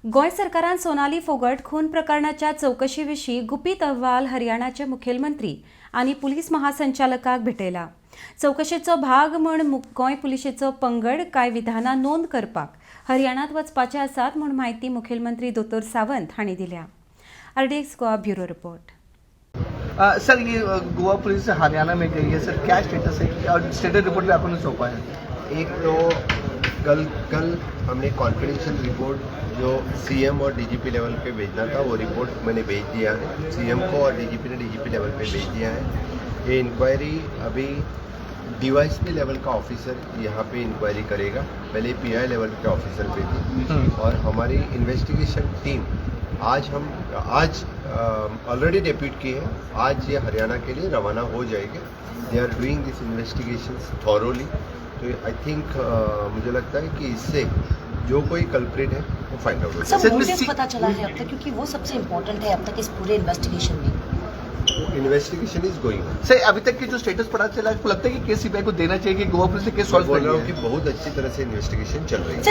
गोंय सरकारान सोनाली फोगट खून प्रकरणाच्या चौकशीविशीं गुपीत अहवाल हरियाणाचे मुखेलमंत्री आनी पुलीस महासंचालकाक भेटयला. चौकशेचो भाग म्हूण गोंय पुलिशेचो पंगड कांय विधानां नोंद करपाक हरियाणात वचपाचे आसात म्हूण म्हायती मुखेलमंत्री दोतोर सावंत हांणी दिल्या. RDX Goa bureau report. Sir, ये गोवा पुलिस हरियाणा में गई है सर, क्या स्टेटस है और स्टेटस रिपोर्ट भी आपने सौंपा है? एक तो कल हमने कॉन्फिडेंशियल रिपोर्ट जो सीएम और डीजीपी लेवल पे भेजना था वो रिपोर्ट मैंने भेज दिया है सीएम को, और डीजीपी ने डीजीपी लेवल पे भेज दिया है. ये इंक्वायरी अभी डीवाईएसपी लेवल का ऑफिसर यहाँ पे इंक्वायरी करेगा. पहले पीआई लेवल के ऑफिसर पे थी, और हमारी इन्वेस्टिगेशन टीम आज ऑलरेडी डेप्यूट की है. आज ये हरियाणा के लिए रवाना हो जाएगी. They are doing this investigation thoroughly. तो आई थिंक मुझे लगता है कि इससे जो कोई कल्प्रिट है वो फाइंड आउट हो जाएगा. सर, मोटिव पता चला है अब तक, क्योंकि वो सबसे इम्पोर्टेंट है अब तक इस पूरे इन्वेस्टिगेशन में. Investigation is going on. Sir, अभी तक की जो स्टेटस पता चला, आपको लगता है कि केस सीबीआई को देना चाहिए कि गोवा पुलिस ने केस सॉल्व कर बोल रहा लिया हूँ है? कि बहुत अच्छी तरह से इन्वेस्टिगेशन चल रही है.